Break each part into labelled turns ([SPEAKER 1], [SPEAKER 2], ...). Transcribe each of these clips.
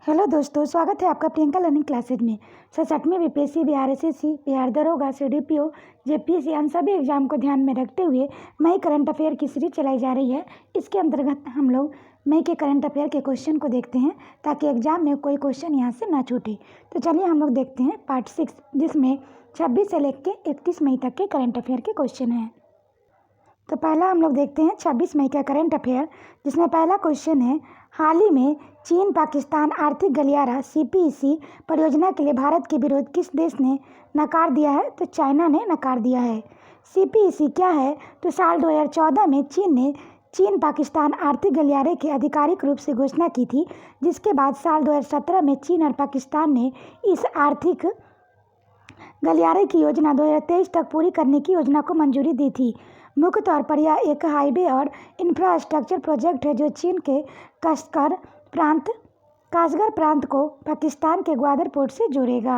[SPEAKER 1] Hello दोस्तों, स्वागत है आपका प्रियंका लर्निंग क्लासेज में। 67वीं बीपीएससी, बिहार एसएससी, बिहार दरोगा, सीडीपीओ, जेपीएससी इन सभी एग्जाम को ध्यान में रखते हुए मई करंट अफेयर की सीरीज चलाई जा रही है। इसके अंतर्गत हम लोग मई के करंट अफेयर के क्वेश्चन को देखते हैं ताकि एग्जाम में कोई क्वेश्चन यहाँ से ना छूटे। तो चलिए हम लोग देखते हैं पार्ट 6, जिसमें 26 से लेकर 31 मई तक के करंट अफेयर के क्वेश्चन हैं। तो पहला हम लोग देखते हैं 26 मई का करंट अफेयर, जिसमें पहला क्वेश्चन है, हाल ही में चीन पाकिस्तान आर्थिक गलियारा सीपीईसी परियोजना के लिए भारत के विरोध किस देश ने नकार दिया है? तो चाइना ने नकार दिया है। सीपीईसी क्या है? तो साल 2014 में चीन ने चीन पाकिस्तान आर्थिक गलियारे के आधिकारिक रूप से घोषणा की थी, जिसके बाद साल 2017 में चीन और पाकिस्तान ने इस आर्थिक गलियारे की योजना 2023 तक पूरी करने की योजना को मंजूरी दी थी। मुख्य तौर पर यह एक हाईवे और इंफ्रास्ट्रक्चर प्रोजेक्ट है जो चीन के कासगढ़ प्रांत को पाकिस्तान के ग्वादर पोर्ट से जोड़ेगा।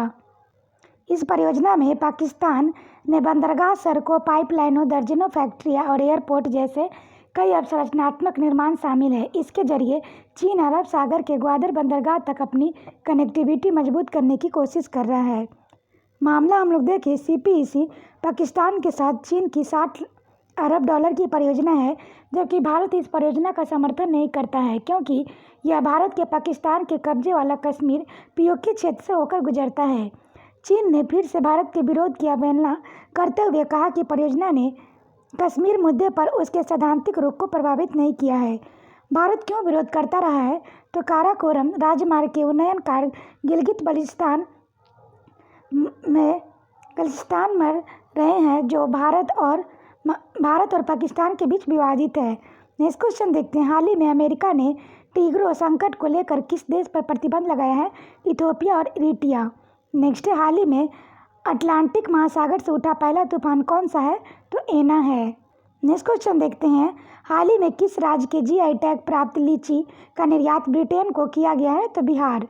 [SPEAKER 1] इस परियोजना में पाकिस्तान ने बंदरगाह, सड़कों, पाइपलाइनों, दर्जनों फैक्ट्रियां और एयरपोर्ट जैसे कई अवसंरचनात्मक निर्माण शामिल है। इसके जरिए चीन अरब सागर के ग्वादर बंदरगाह तक अपनी कनेक्टिविटी मजबूत करने की कोशिश कर रहा है। मामला हम लोग देखें, सीपीईसी पाकिस्तान के साथ चीन की 60 अरब डॉलर की परियोजना है, जबकि भारत इस परियोजना का समर्थन नहीं करता है क्योंकि यह भारत के पाकिस्तान के कब्जे वाला कश्मीर पीओके क्षेत्र से होकर गुजरता है। चीन ने फिर से भारत के विरोध की अवहेलना करते हुए कहा कि परियोजना ने कश्मीर मुद्दे पर उसके सैद्धांतिक रुख को प्रभावित नहीं किया है। भारत क्यों विरोध करता रहा है? तो काराकोरम राजमार्ग के उन्नयन कार्य गिलगित बल्टिस्तान में रहे हैं, जो भारत और पाकिस्तान के बीच विवादित है। नेक्स्ट क्वेश्चन देखते हैं, हाल ही में अमेरिका ने टिग्रो संकट को लेकर किस देश पर प्रतिबंध लगाया है? इथियोपिया और इरिट्रिया। नेक्स्ट है, हाल ही में अटलांटिक महासागर से उठा पहला तूफान कौन सा है? तो एना है। नेक्स्ट क्वेश्चन देखते हैं, हाल ही में किस राज्य के जीआई टैग प्राप्त लीची का निर्यात ब्रिटेन को किया गया है? तो बिहार।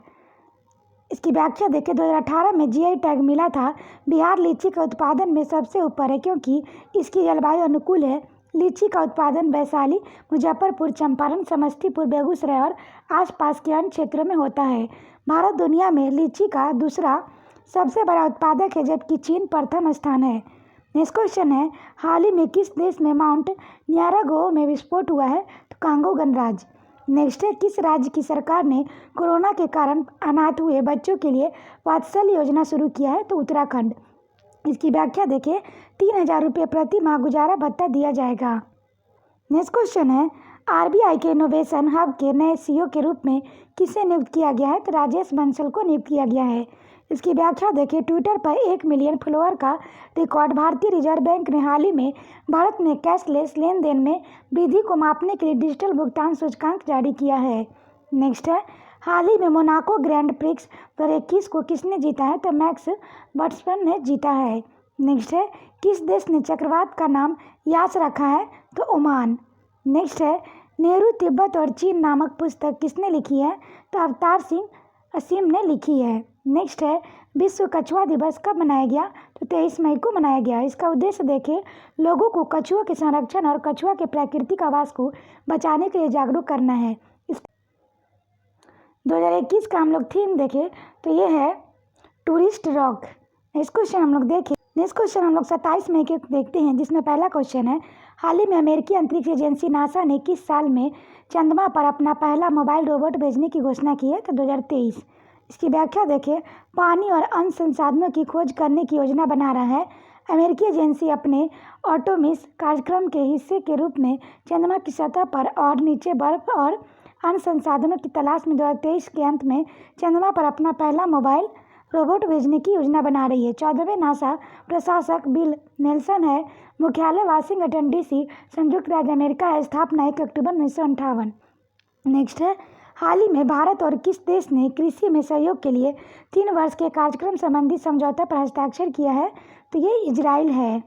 [SPEAKER 1] इसकी व्याख्या देखें, 2018 में जीआई टैग मिला था। बिहार लीची के उत्पादन में सबसे ऊपर है क्योंकि इसकी जलवायु अनुकूल है। लीची का उत्पादन वैशाली, मुजफ्फरपुर, चंपारण, समस्तीपुर, बेगूसराय और आसपास के अन्य क्षेत्रों में होता है। भारत दुनिया में लीची का दूसरा सबसे बड़ा उत्पादक है, जबकि चीन प्रथम स्थान है। नेक्स्ट क्वेश्चन है, हाल ही में किस देश में माउंट न्यारागो में विस्फोट हुआ है? तो कांगो गणराज्य। नेक्स्ट है, किस राज्य की सरकार ने कोरोना के कारण अनाथ हुए बच्चों के लिए वात्सल्य योजना शुरू किया है? तो उत्तराखंड। इसकी व्याख्या देखिए, 3000 रुपये प्रति माह गुजारा भत्ता दिया जाएगा। नेक्स्ट क्वेश्चन है, आरबीआई के इनोवेशन हब के नए सीईओ के रूप में किसे नियुक्त किया गया है? तो राजेश बंसल को नियुक्त किया गया है। इसकी व्याख्या देखिए, ट्विटर पर 1 मिलियन फॉलोअर का रिकॉर्ड। भारतीय रिजर्व बैंक ने हाल ही में भारत में कैशलेस लेन देन में वृद्धि को मापने के लिए डिजिटल भुगतान सूचकांक जारी किया है। नेक्स्ट है, हाल ही में मोनाको ग्रैंड प्रिक्स 2021 को किसने जीता है? तो मैक्स वर्स्टेपन ने जीता है। नेक्स्ट है, किस देश ने चक्रवात का नाम यास रखा है? तो ओमान। नेक्स्ट है, नेहरू तिब्बत और चीन नामक पुस्तक किसने लिखी है? तो अवतार सिंह असीम ने लिखी है। नेक्स्ट है, विश्व कछुआ दिवस कब मनाया गया? तो 23 मई को मनाया गया। इसका उद्देश्य देखें, लोगों को कछुओं के संरक्षण और कछुआ के प्राकृतिक आवास को बचाने के लिए जागरूक करना है। 2021 का हम लोग थीम देखें तो ये है टूरिस्ट रॉक। नेक्स्ट क्वेश्चन हम लोग 27 मई के देखते हैं, जिसमें पहला क्वेश्चन है, हाल ही में अमेरिकी अंतरिक्ष एजेंसी नासा ने किस साल में चंद्रमा पर अपना पहला मोबाइल रोबोट भेजने की घोषणा की है? तो 2023। इसकी व्याख्या देखें, पानी और अन्य संसाधनों की खोज करने की योजना बना रहा है। अमेरिकी एजेंसी अपने ऑटोमिस कार्यक्रम के हिस्से के रूप में चंद्रमा की सतह पर और नीचे बर्फ और अन्य संसाधनों की तलाश में 2023 के अंत में चंद्रमा पर अपना पहला मोबाइल रोबोट भेजने की योजना बना रही है। 14वें नासा प्रशासक बिल नेल्सन है। मुख्यालय वाशिंगटन डीसी, संयुक्त राज्य अमेरिका है। स्थापना 1 अक्टूबर 1958। नेक्स्ट है, हाल ही में भारत और किस देश ने कृषि में सहयोग के लिए 3 वर्ष के कार्यक्रम संबंधी समझौता पर हस्ताक्षर किया है? तो ये इजराइल है।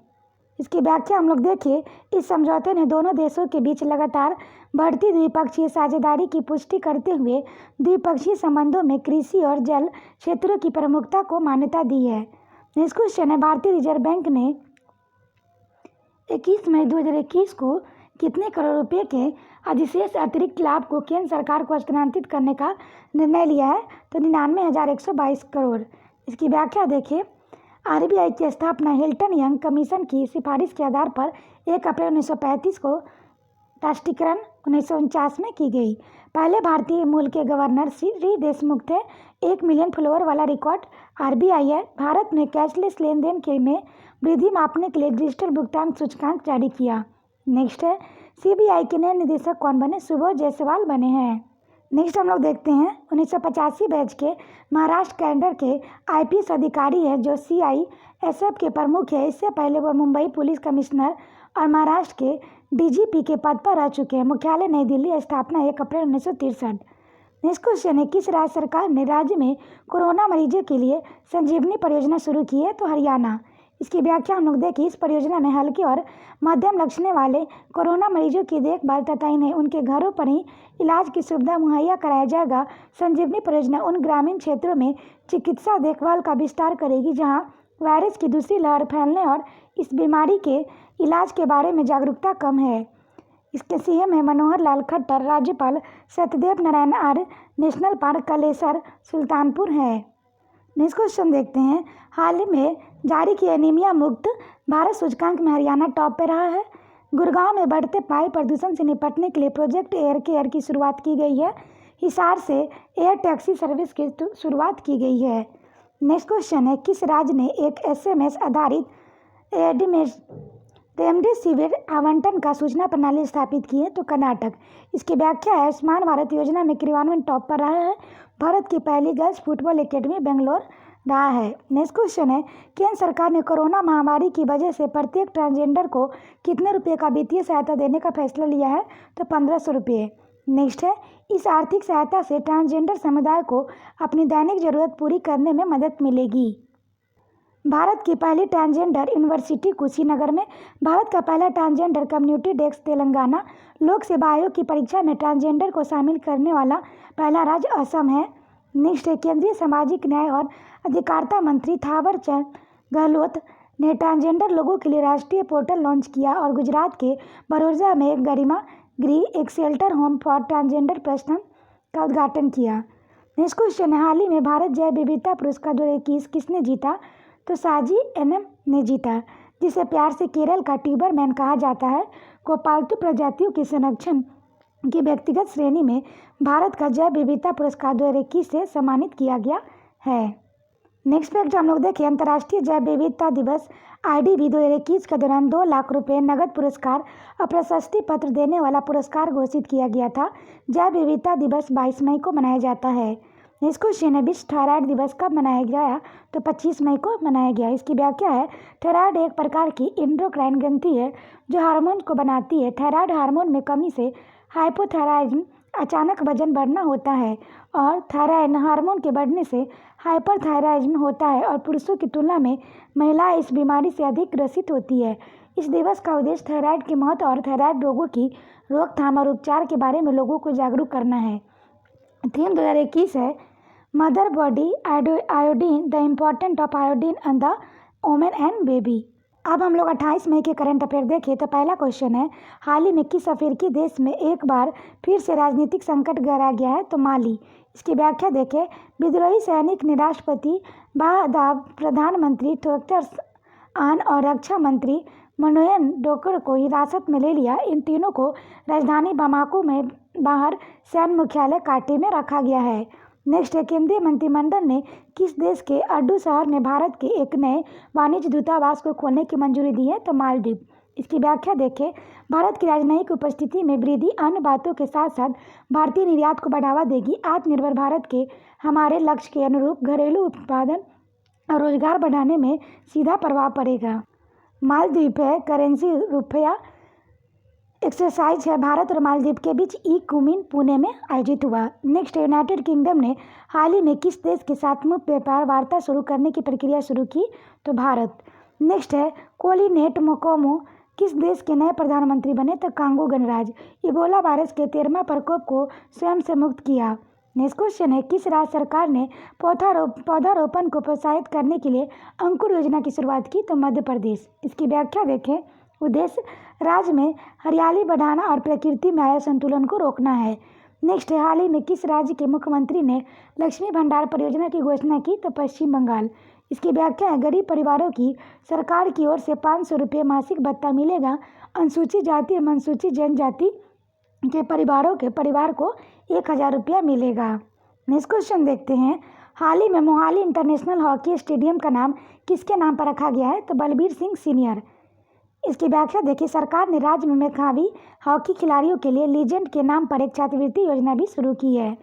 [SPEAKER 1] इसकी व्याख्या हम लोग देखें, इस समझौते ने दोनों देशों के बीच लगातार बढ़ती द्विपक्षीय साझेदारी की पुष्टि करते हुए द्विपक्षीय संबंधों में कृषि और जल क्षेत्रों की प्रमुखता को मान्यता दी है। नेक्स्ट क्वेश्चन है, भारतीय रिजर्व बैंक ने 21 मई 2021 को कितने करोड़ रुपए के अधिशेष अतिरिक्त लाभ को केंद्र सरकार को हस्तांतरित करने का निर्णय लिया है? तो 99,122 करोड़। इसकी व्याख्या देखिए। आरबीआई की स्थापना हिल्टन यंग कमीशन की सिफारिश के आधार पर 1 अप्रैल 1935 को, राष्ट्रीयकरण 1949 में की गई। पहले भारतीय मूल के गवर्नर श्री देशमुख थे। 1 मिलियन फॉलोअर वाला रिकॉर्ड आरबीआई है। भारत ने कैशलेस लेन देन के में वृद्धि मापने के लिए डिजिटल भुगतान सूचकांक जारी किया। नेक्स्ट है, सीबीआई के नए निदेशक कौन बने? सुबोध जायसवाल बने हैं। नेक्स्ट हम लोग देखते हैं 1985 बैच के महाराष्ट्र कैडर के आईपीएस अधिकारी है जो सीआईएसएफ के प्रमुख है। इससे पहले वह मुंबई पुलिस कमिश्नर और महाराष्ट्र के डीजीपी के पद पर रह चुके हैं। मुख्यालय नई दिल्ली, स्थापना 1 अप्रैल 1963। नेक्स्ट क्वेश्चन है, किस राज्य सरकार ने राज्य में कोरोना मरीजों के लिए संजीवनी परियोजना शुरू की है? तो हरियाणा। इसकी व्याख्या हम लोग देखें। इस परियोजना में हल्के और मध्यम लक्षणों वाले कोरोना मरीजों की देखभाल तथा इन्हें उनके घरों पर ही इलाज की सुविधा मुहैया कराया जाएगा। संजीवनी परियोजना उन ग्रामीण क्षेत्रों में चिकित्सा देखभाल का विस्तार करेगी जहां वायरस की दूसरी लहर फैलने और इस बीमारी के इलाज के बारे में जागरूकता कम है। इसके सीएम है मनोहर लाल खट्टर। राज्यपाल सत्यदेव नारायण आर्य। नेशनल पार्क कलेसर सुल्तानपुर है। नेक्स्ट क्वेश्चन देखते हैं, हाल ही में जारी किए एनीमिया मुक्त भारत सूचकांक में हरियाणा टॉप पे रहा है। गुड़गांव में बढ़ते वायु प्रदूषण से निपटने के लिए प्रोजेक्ट एयर केयर की शुरुआत की गई है। हिसार से एयर टैक्सी सर्विस की शुरुआत की गई है। नेक्स्ट क्वेश्चन है, किस राज्य ने एक एसएमएस आधारित रेमडेसिविर आवंटन का सूचना प्रणाली स्थापित की है? तो कर्नाटक। इसकी व्याख्या है, आयुष्मान भारत योजना में क्रियान्वयन टॉप पर रहा है। भारत की पहली गर्ल्स फुटबॉल एकेडमी बेंगलोर रहा है। नेक्स्ट क्वेश्चन है, केंद्र सरकार ने कोरोना महामारी की वजह से प्रत्येक ट्रांसजेंडर को कितने रुपए का वित्तीय सहायता देने का फैसला लिया है? तो 1500 रुपये। नेक्स्ट है, इस आर्थिक सहायता से ट्रांसजेंडर समुदाय को अपनी दैनिक जरूरत पूरी करने में मदद मिलेगी। भारत की पहली ट्रांसजेंडर यूनिवर्सिटी कुशीनगर में। भारत का पहला ट्रांसजेंडर कम्युनिटी डेस्क तेलंगाना। लोक सेवा आयोग की परीक्षा में ट्रांसजेंडर को शामिल करने वाला पहला राज्य असम है। नेक्स्ट है, केंद्रीय सामाजिक न्याय और अधिकारिता मंत्री थावर चंद गहलोत ने ट्रांसजेंडर लोगों के लिए राष्ट्रीय पोर्टल लॉन्च किया और गुजरात के बड़ौदा में एक गरिमा गृह एक shelter home for transgender person का उद्घाटन किया। नेक्स्ट क्वेश्चन है, हाल ही में भारत जैव विविधता पुरस्कार 2021 किसने जीता? तो साजी एनएम ने जीता, जिसे प्यार से केरल का ट्यूबरमैन कहा जाता है, को पालतू प्रजातियों के संरक्षण की व्यक्तिगत श्रेणी में भारत का जैव विविधता पुरस्कार 2021 से सम्मानित किया गया है। नेक्स्ट फैक्ट हम लोग देखें, अंतर्राष्ट्रीय जैव विविधता दिवस आईडीबी 2021 के दौरान 2 लाख रुपये नगद पुरस्कार और प्रशस्ति पत्र देने वाला पुरस्कार घोषित किया गया था। जैव विविधता दिवस 22 मई को मनाया जाता है। नेक्स्ट क्वेश्चन है, विश्व थायराइड दिवस कब मनाया गया? तो 25 मई को मनाया गया। इसकी व्याख्या है, थायराइड एक प्रकार की एंडोक्राइन ग्रंथि है जो हार्मोन को बनाती है। थायराइड हार्मोन में कमी से हाइपोथायराइडिज्म, अचानक वजन बढ़ना होता है, और थायराइड हार्मोन के बढ़ने से हाइपरथायराइडिज्म होता है, और पुरुषों की तुलना में महिलाएं इस बीमारी से अधिक ग्रसित होती है। इस दिवस का उद्देश्य थायराइड के महत्व और थायराइड रोगों की रोकथाम और उपचार के बारे में लोगों को जागरूक करना है। थीम 2021 है, mother body iodine, the important of iodine on the women and baby. अब हम लोग 28 मई के करंट अफेयर देखें तो पहला क्वेश्चन है, हाल ही में किस अफ्रीकी देश में एक बार फिर से राजनीतिक संकट गहरा गया है? तो माली। इसकी व्याख्या देखें, विद्रोही सैनिक ने राष्ट्रपति बादाब, प्रधानमंत्री थोक्टर्स आन और रक्षा मंत्री मनोयन डोकर को हिरासत में ले लिया। इन तीनों को राजधानी बामाको में बाहर सैन्य मुख्यालय काटे में रखा गया है। नेक्स्ट है, केंद्रीय मंत्रिमंडल ने किस देश के अड्डू शहर में भारत के एक नए वाणिज्य दूतावास को खोलने की मंजूरी दी है? तो मालदीव। इसकी व्याख्या देखें, भारत की राजनयिक उपस्थिति में वृद्धि अन्य बातों के साथ साथ भारतीय निर्यात को बढ़ावा देगी। आत्मनिर्भर भारत के हमारे लक्ष्य के अनुरूप घरेलू उत्पादन और रोजगार बढ़ाने में सीधा प्रभाव पड़ेगा। मालदीव है करेंसी रुपया एक्सरसाइज है भारत और मालदीव के बीच ई कुमिन पुणे में आयोजित हुआ। नेक्स्ट, यूनाइटेड किंगडम ने हाल ही में किस देश के साथ मुक्त व्यापार वार्ता शुरू करने की प्रक्रिया शुरू की? तो भारत। नेक्स्ट है, कोलिनेट मोकोमो किस देश के नए प्रधानमंत्री बने? तो कांगो गणराज्य। इबोला वायरस के 13वां प्रकोप को स्वयं से मुक्त किया। नेक्स्ट क्वेश्चन है, किस राज्य सरकार ने पौधारोपण को प्रोत्साहित करने के लिए अंकुर योजना की शुरुआत की? तो मध्य प्रदेश। इसकी व्याख्या देखें, उद्देश्य राज्य में हरियाली बढ़ाना और प्रकृति में आए संतुलन को रोकना है। नेक्स्ट है, हाल ही में किस राज्य के मुख्यमंत्री ने लक्ष्मी भंडार परियोजना की घोषणा की? तो पश्चिम बंगाल। इसकी व्याख्या है, गरीब परिवारों की सरकार की ओर से 500 रुपये मासिक भत्ता मिलेगा। अनुसूचित जाति एवं अनुसूचित जनजाति के परिवारों के परिवार को 1000 रुपया मिलेगा। नेक्स्ट क्वेश्चन देखते हैं, हाल ही में मोहाली इंटरनेशनल हॉकी स्टेडियम का नाम किसके नाम पर रखा गया है? तो बलबीर सिंह सीनियर। इसकी व्याख्या देखिए, सरकार ने राज्य में मेधावी हॉकी खिलाड़ियों के लिए लीजेंड के नाम पर एक छात्रवृत्ति योजना भी शुरू की है।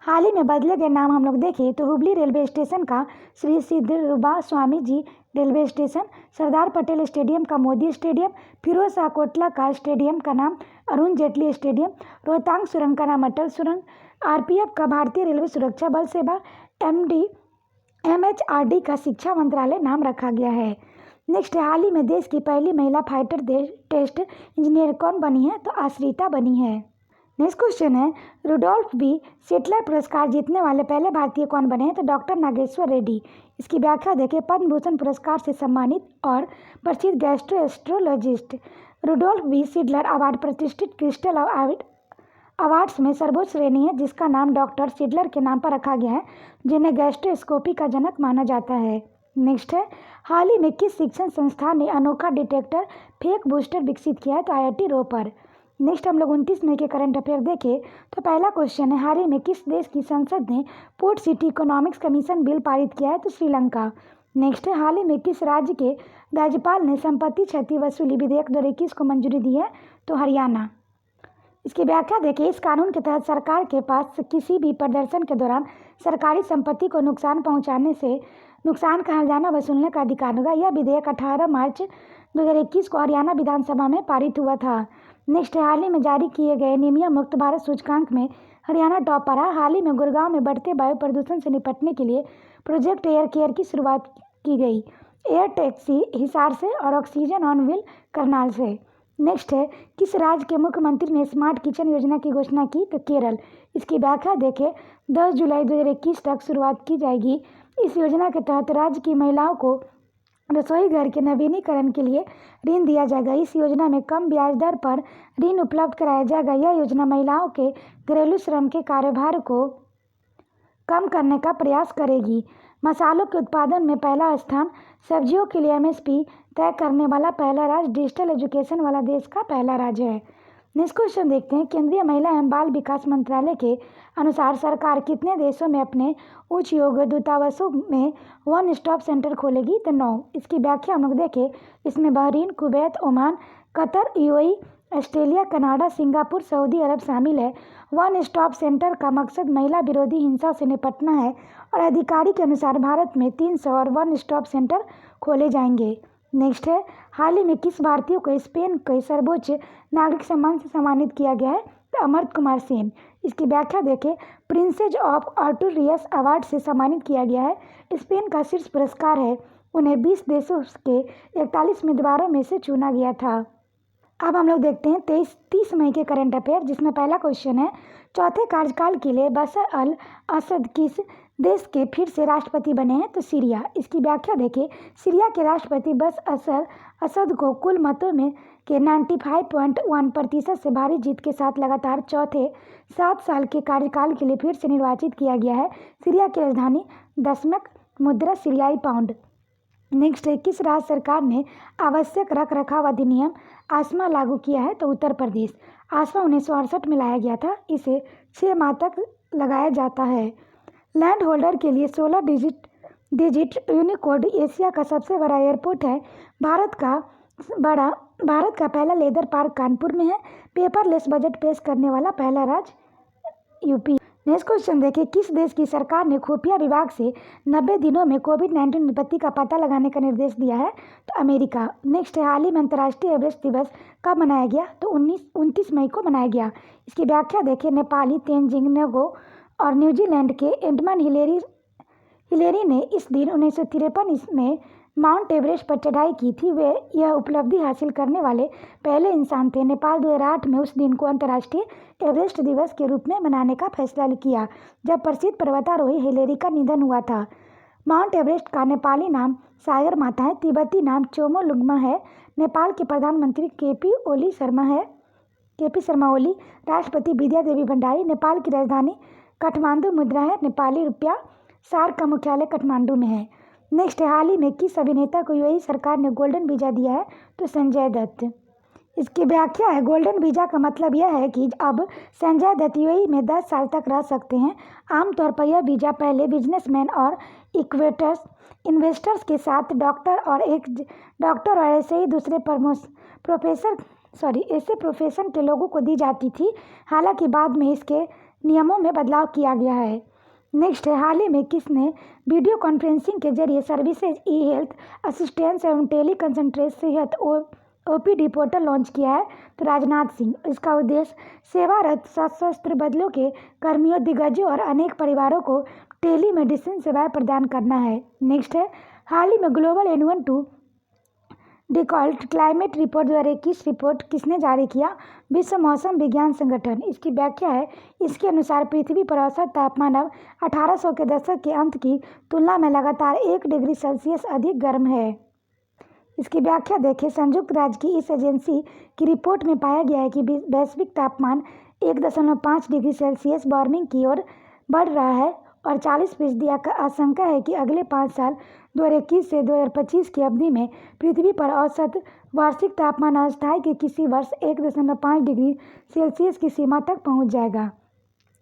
[SPEAKER 1] हाल ही में बदले गए नाम हम लोग देखें तो हुबली रेलवे स्टेशन का Shri सिद्धरूपा Swami ji railway station, Sardar Patel stadium का मोदी स्टेडियम, फिरोज शाह कोटला का स्टेडियम का नाम अरुण जेटली स्टेडियम, रोहतांग सुरंग का नाम अटल सुरंग, आरपीएफ का भारतीय रेलवे सुरक्षा बल सेवा, एमएचआरडी का शिक्षा मंत्रालय नाम रखा गया है। नेक्स्ट, हाल ही में देश की पहली महिला फाइटर टेस्ट इंजीनियर कौन बनी है? तो आश्रिता बनी है। नेक्स्ट क्वेश्चन है, रुडोल्फ बी सेटलर पुरस्कार जीतने वाले पहले भारतीय कौन बने हैं? तो डॉक्टर नागेश्वर रेड्डी। इसकी व्याख्या देखें, पद्म भूषण पुरस्कार से सम्मानित और प्रसिद्ध गैस्ट्रोएस्ट्रोलॉजिस्ट रुडोल्फ बी सेटलर अवार्ड प्रतिष्ठित क्रिस्टल अवार्ड्स में सर्वोच्च श्रेणी है, जिसका नाम डॉक्टर सेटलर के नाम पर रखा गया है, जिन्हें गैस्ट्रोस्कोपी का जनक माना जाता है। नेक्स्ट है, हाल ही में किस शिक्षण संस्थान ने अनोखा डिटेक्टर फेक बूस्टर विकसित किया है? तो आईआईटी रोपर। नेक्स्ट हम लोग 29 मई के करंट अफेयर देखें तो पहला क्वेश्चन है, हाल ही में किस देश की संसद ने port city economics commission bill पारित किया है? तो श्रीलंका। नेक्स्ट है, हाल ही में किस राज्य के राज्यपाल ने संपत्ति क्षति वसूली विधेयक 2021 को मंजूरी दी है? तो हरियाणा। इसकी व्याख्या देखिए, इस कानून के तहत सरकार के पास किसी भी प्रदर्शन के दौरान सरकारी संपत्ति को नुकसान पहुंचाने से नुकसान का हर्जाना वसूलने का अधिकार होगा। यह विधेयक 18 मार्च 2021 को हरियाणा विधानसभा में पारित हुआ था। नेक्स्ट, हाल ही में जारी किए गए निमिया मुक्त भारत सूचकांक में हरियाणा टॉप पर है। हाल ही में गुड़गांव में बढ़ते वायु प्रदूषण से निपटने के लिए प्रोजेक्ट एयर केयर की शुरुआत की गई। एयर टैक्सी हिसार से और ऑक्सीजन ऑन व्हील करनाल से। नेक्स्ट है, किस राज्य के मुख्यमंत्री ने स्मार्ट किचन योजना की घोषणा की? तो केरल। इसकी व्याख्या देखें, 10 जुलाई 2021 तक शुरुआत की जाएगी। इस योजना के तहत राज्य की महिलाओं को रसोई घर के नवीनीकरण के लिए ऋण दिया जाएगा। इस योजना में कम ब्याज दर पर ऋण उपलब्ध कराया जाएगा। यह योजना महिलाओं के घरेलू श्रम के कार्यभार को कम करने का प्रयास करेगी। मसालों के उत्पादन में पहला स्थान, सब्जियों के लिए एमएसपी तय करने वाला पहला राज्य, डिजिटल एजुकेशन वाला देश का पहला राज्य है। नेक्स्ट क्वेश्चन देखते हैं, केंद्रीय महिला एवं बाल विकास मंत्रालय के अनुसार सरकार कितने देशों में अपने उच्च योग दूतावासों में वन स्टॉप सेंटर खोलेगी? तो 9। इसकी व्याख्या हम लोग देखें, इसमें Bahrain, Kuwait, Oman, Qatar, UAE, Australia, Canada, Singapore, Saudi Arab शामिल है। वन स्टॉप सेंटर का मकसद महिला विरोधी हिंसा से निपटना है और अधिकारी के अनुसार भारत में 300 और वन स्टॉप सेंटर खोले जाएंगे। नेक्स्ट है, हाल ही में किस भारतीय को स्पेन के सर्वोच्च नागरिक सम्मान से सम्मानित किया गया है? तो अमर्त्य कुमार सेन। इसकी व्याख्या देखें, प्रिंसेस ऑफ आर्टूरियस अवार्ड से सम्मानित किया गया है। स्पेन का शीर्ष पुरस्कार है। उन्हें 20 देशों के 41 उम्मीदवारों में से चुना गया था। अब हम लोग देखते हैं 30 मई के करंट अफेयर, जिसमें पहला क्वेश्चन है, चौथे कार्यकाल के लिए बशर अल असद किस देश के फिर से राष्ट्रपति बने हैं? तो सीरिया। इसकी व्याख्या देखें, सीरिया के राष्ट्रपति बशर असद को कुल मतों में के 95.1% से भारी जीत के साथ लगातार चौथे 7 साल के कार्यकाल के लिए फिर से निर्वाचित किया गया है। सीरिया की राजधानी दशमक मुद्रा सीरियाई पाउंड। नेक्स्ट है, किस राज्य सरकार ने आवश्यक रख रखाव अधिनियम आसमा लागू किया है? तो उत्तर प्रदेश। आसमा 1968 में लाया गया था। इसे 6 माह तक लगाया जाता है। लैंड होल्डर के लिए 16 डिजिट यूनिकोड एशिया का सबसे बड़ा एयरपोर्ट है। भारत का पहला लेदर पार्क कानपुर में है। पेपरलेस बजट पेश करने वाला पहला राज्य यूपी। नेक्स्ट क्वेश्चन देखिए, किस देश की सरकार ने खुफिया विभाग से 90 दिनों में कोविड-19 विपत्ति का पता लगाने का निर्देश दिया है? तो अमेरिका। नेक्स्ट है, हाल ही में अंतर्राष्ट्रीय एवरेस्ट दिवस कब मनाया गया? तो 29 मई को मनाया गया। इसकी व्याख्या देखिए, नेपाली तेनजिंग नोर्गे और न्यूजीलैंड के एडमंड हिलेरी ने इस दिन 1953 में माउंट एवरेस्ट पर चढ़ाई की थी। वे यह उपलब्धि हासिल करने वाले पहले इंसान थे। नेपाल 2008 में उस दिन को अंतर्राष्ट्रीय एवरेस्ट दिवस के रूप में मनाने का फैसला किया, जब प्रसिद्ध पर्वतारोही हिलेरी का निधन हुआ था। माउंट एवरेस्ट का नेपाली नाम सागर माथा है। तिब्बती नाम चोमोलुंगमा है। नेपाल के प्रधानमंत्री केपी शर्मा ओली। राष्ट्रपति विद्या देवी भंडारी। नेपाल की राजधानी काठमांडू। मुद्रा है नेपाली रुपया। सार्क का मुख्यालय काठमांडू में है। नेक्स्ट है, हाल ही में किस अभिनेता को यूएई सरकार ने गोल्डन वीज़ा दिया है? तो संजय दत्त। इसकी व्याख्या है, गोल्डन वीज़ा का मतलब यह है कि अब संजय दत्त यूएई में 10 साल तक रह सकते हैं। आमतौर पर यह वीज़ा पहले बिजनेसमैन और इन्वेस्टर्स के साथ डॉक्टर और ऐसे ही दूसरे ऐसे प्रोफेशन के लोगों को दी जाती थी। हालांकि बाद में इसके नियमों में बदलाव किया गया है। नेक्स्ट है, हाल ही में किसने वीडियो कॉन्फ्रेंसिंग के जरिए सर्विसेज, ई हेल्थ असिस्टेंस एवं tele consultant OPD portal launch किया है? तो राजनाथ सिंह। इसका उद्देश्य सेवारत सशस्त्र बलों के कर्मियों, दिग्गजों और अनेक परिवारों को टेली मेडिसिन सेवाएं प्रदान करना है। नेक्स्ट है, हाल ही में global N12 decadal climate report 2021 report किसने जारी किया? विश्व मौसम विज्ञान संगठन। इसकी व्याख्या है, इसके अनुसार पृथ्वी पर औसत तापमान अब 1800 के दशक के अंत की तुलना में लगातार 1 डिग्री सेल्सियस अधिक गर्म है। इसकी व्याख्या देखें, संयुक्त राज्य की इस एजेंसी की रिपोर्ट में पाया गया है कि वैश्विक तापमान 1.5 डिग्री सेल्सियस वार्मिंग की ओर बढ़ रहा है और 40% का आशंका है कि अगले 5 साल 2021 से 2025 की अवधि में पृथ्वी पर औसत वार्षिक तापमान अस्थायी के किसी वर्ष 1.5 डिग्री सेल्सियस की सीमा तक पहुंच जाएगा।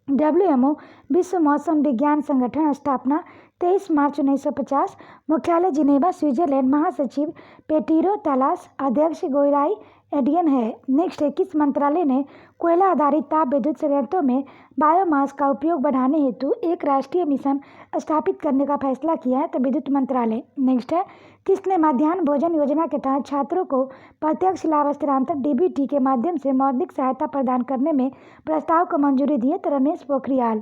[SPEAKER 1] WMO विश्व मौसम विज्ञान संगठन स्थापना 23 मार्च 1950। मुख्यालय जिनेवा, स्विट्जरलैंड। महासचिव पेटिरो तालास। अध्यक्ष गोइराई एडियन है। नेक्स्ट है, किस मंत्रालय ने कोयला आधारित ताप विद्युत संयंत्रों में बायोमास का उपयोग बढ़ाने हेतु एक राष्ट्रीय मिशन स्थापित करने का फैसला किया है? तो विद्युत मंत्रालय। नेक्स्ट है, किसने मध्याह्न भोजन योजना के तहत छात्रों को प्रत्यक्ष लाभ हस्तांतरण DBT के माध्यम से मौद्रिक सहायता प्रदान करने में प्रस्ताव को मंजूरी दी है? तो रमेश पोखरियाल।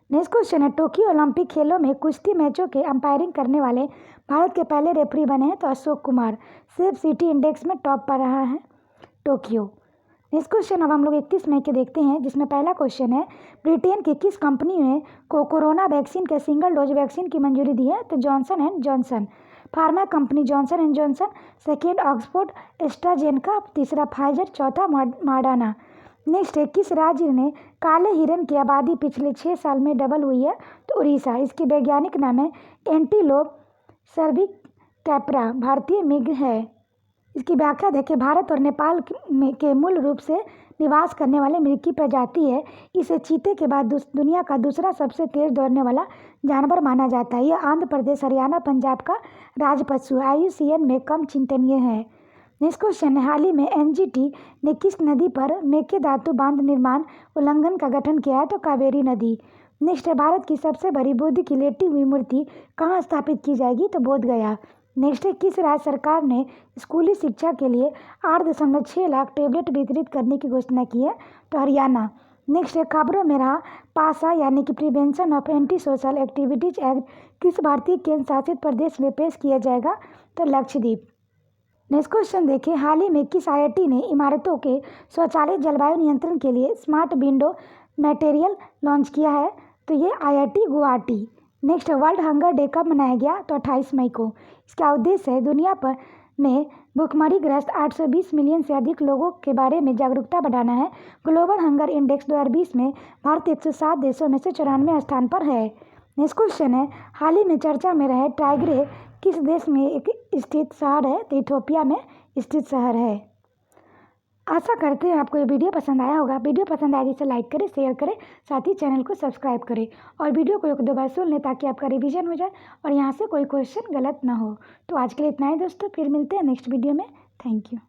[SPEAKER 1] नेक्स्ट क्वेश्चन है, टोक्यो ओलंपिक खेलों में कुश्ती मैचों के अंपायरिंग करने वाले भारत के पहले रेफरी बने हैं? तो Ashok Kumar. Safe city index में टॉप पर रहा है टोक्यो। नेक्स्ट क्वेश्चन अब हम लोग 31 मई के देखते हैं, जिसमें पहला क्वेश्चन है, ब्रिटेन की किस कंपनी ने कोरोना वैक्सीन के सिंगल डोज वैक्सीन की मंजूरी दी है? तो Johnson and Johnson. Pharma company Johnson and Johnson. Second Oxford AstraZeneca. तीसरा फाइजर। चौथा मॉडर्ना। नेक्स्ट है, किस राज्य ने काले हिरन की आबादी पिछले 6 साल में डबल हुई है? तो उड़ीसा। इसकी वैज्ञानिक नाम है एंटीलोप सर्विकैपरा। भारतीय मृग है। इसकी व्याख्या देखें, भारत और नेपाल के मूल रूप से निवास करने वाले मृग की प्रजाति है। इसे चीते के बाद दुनिया का दूसरा सबसे तेज दौड़ने वाला जानवर माना जाता है। यह आंध्र प्रदेश, हरियाणा, पंजाब का राजपशु IUCN में कम चिंतनीय है। नेक्स्ट क्वेश्चन है, हाल ही में NGT ने किस नदी पर मेकेदातु बांध निर्माण उल्लंघन का गठन किया है? तो कावेरी नदी। नेक्स्ट है, भारत की सबसे बड़ी बुद्ध की लेटी हुई मूर्ति कहाँ स्थापित की जाएगी? तो बोध गया। नेक्स्ट है, किस राज्य सरकार ने स्कूली शिक्षा के लिए 8.6 लाख टैबलेट वितरित करने की घोषणा की है? तो हरियाणा। नेक्स्ट है, खबरों में रहा पासा यानी कि prevention of anti social activities act किस भारतीय केंद्र शासित प्रदेश में पेश किया जाएगा? तो लक्षद्वीप। नेक्स्ट क्वेश्चन देखिए, हाल ही में किस IIT ने इमारतों के स्वचालित जलवायु नियंत्रण के लिए स्मार्ट विंडो मटेरियल लॉन्च किया है? तो ये IIT Guwahati. Next, world hunger day कब मनाया गया? तो 28 मई को। इसका उद्देश्य है दुनिया पर में भुखमरीग्रस्त 820 मिलियन से अधिक लोगों के बारे में जागरूकता बढ़ाना है। ग्लोबल हंगर इंडेक्स 2020 में भारत 107 देशों में से 94 स्थान पर है। नेक्स्ट क्वेश्चन है, हाल ही में चर्चा में रहे टाइग्रे किस देश में एक स्थित शहर है? तो इथियोपिया में स्थित शहर है। आशा करते हैं आपको ये वीडियो पसंद आया होगा। वीडियो पसंद आए तो लाइक करें, शेयर करें, साथ ही चैनल को सब्सक्राइब करें और वीडियो को 1-2 बार सुन लें ताकि आपका रिवीजन हो जाए और यहाँ से कोई क्वेश्चन गलत ना हो। तो आज के लिए इतना ही दोस्तों, फिर मिलते हैं नेक्स्ट वीडियो में। Thank you.